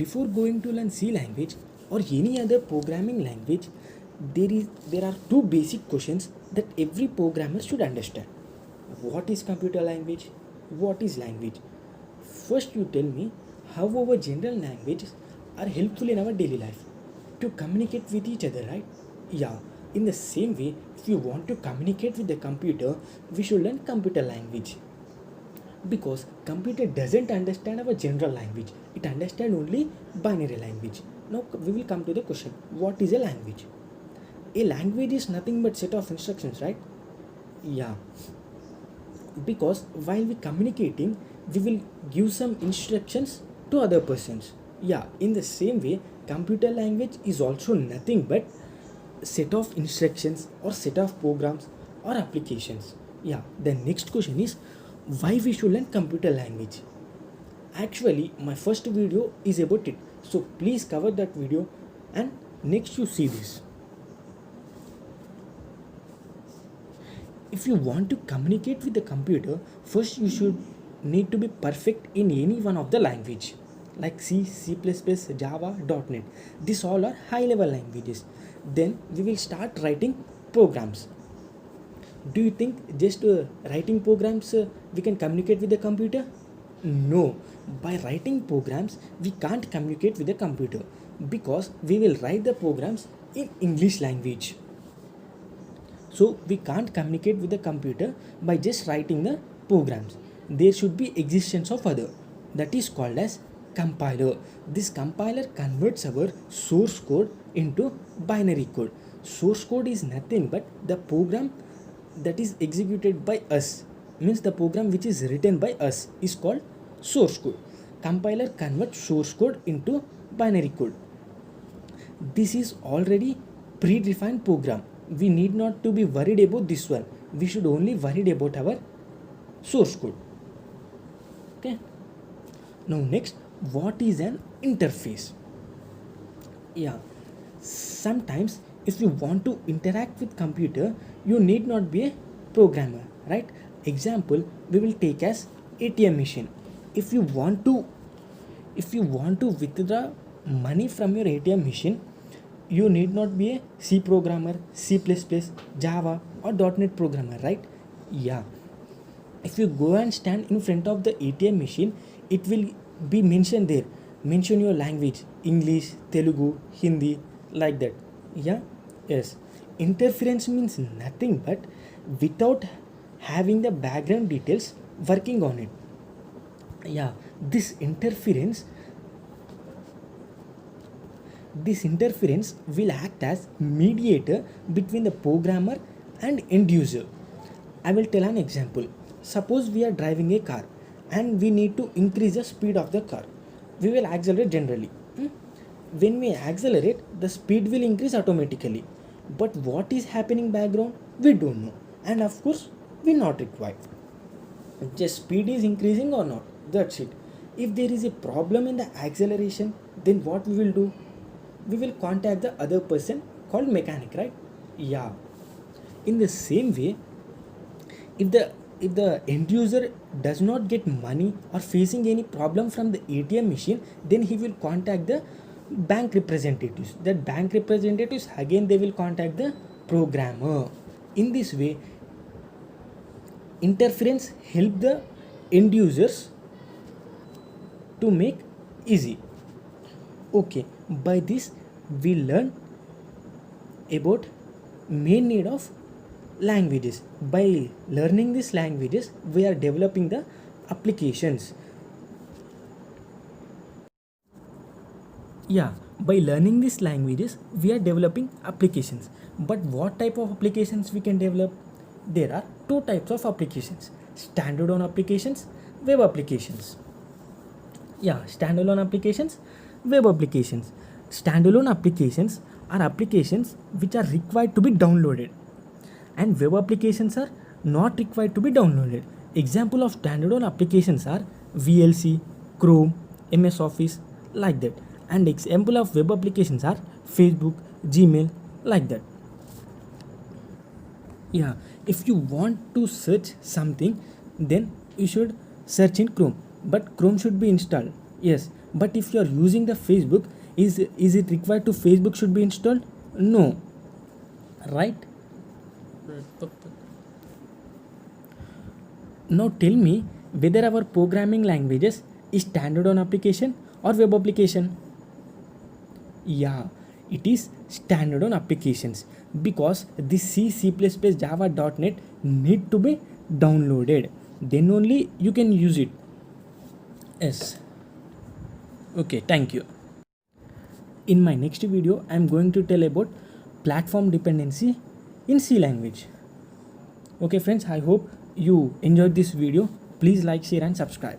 before going to learn C language or any other programming language, there are two basic questions that every programmer should understand. What is computer language? What is language? First, you tell me how our general languages are helpful in our daily life to communicate with each other, right? Yeah. In the same way, if you want to communicate with the computer, we should learn computer language, because computer doesn't understand our general language, it understands only binary language. Now we will come to the question, what is a language? A language is nothing but set of instructions, right? Yeah, because while we communicating, we will give some instructions to other persons. Yeah, in the same way, computer language is also nothing but set of instructions or set of programs or applications. Yeah, the next question is, why we should learn computer language? Actually, my first video is about it, so please cover that video and next you see this. If you want to communicate with the computer, first you should need to be perfect in any one of the language like C, C++, Java, .NET. These all are high level languages. Then we will start writing programs. Do you think just writing programs we can communicate with the computer? No. By writing programs we can't communicate with the computer, because we will write the programs in English language. So we can't communicate with the computer by just writing the programs. There should be existence of other, that is called as compiler. This compiler converts our source code into binary code. Source code is nothing but the program that is executed by us, means the program which is written by us is called source code. Compiler converts source code into binary code. This is already predefined program. We need not to be worried about this one. We should only worried about our source code. Okay. Now next, what is an interface? Yeah, sometimes if you want to interact with computer, you need not be a programmer, right? Example, we will take as ATM machine. If you want to withdraw money from your ATM machine, you need not be a C programmer, C++, Java or .NET programmer, right? Yeah. If you go and stand in front of the ATM machine, it will be mentioned there. Mention your language, English, Telugu, Hindi, like that. Yeah? Yes. Interference means nothing but without having the background details working on it. Yeah, this interference will act as mediator between the programmer and end user. I will tell an example. Suppose we are driving a car and we need to increase the speed of the car. We will accelerate generally. When we accelerate, the speed will increase automatically. But what is happening background? We don't know. And of course, we not required. Just speed is increasing or not. That's it. If there is a problem in the acceleration, then what we will do? We will contact the other person called mechanic, right? Yeah. In the same way, if the end user does not get money or facing any problem from the ATM machine, then he will contact the bank representatives. That bank representatives again they will contact the programmer. In this way, interference help the end users to make easy. Okay, by this we learn about main need of languages. By learning these languages, we are developing the applications. Yeah, by learning these languages, we are developing applications. But what type of applications we can develop? There are two types of applications: standalone applications, web applications. Yeah, standalone applications, web applications. Standalone applications are applications which are required to be downloaded, and web applications are not required to be downloaded. Example of standalone applications are VLC, Chrome, MS Office, like that. And example of web applications are Facebook, Gmail, like that. Yeah, if you want to search something, then you should search in Chrome, but Chrome should be installed. Yes, But if you are using the Facebook, is it required to Facebook should be installed? No, right? Now tell me whether our programming languages is standalone application or web application. Yeah, it is standalone applications because the C++, Java, .NET need to be downloaded. Then only you can use it. Yes. Okay, thank you. In my next video, I am going to tell about platform dependency in C language. Okay friends, I hope you enjoyed this video. Please like, share and subscribe.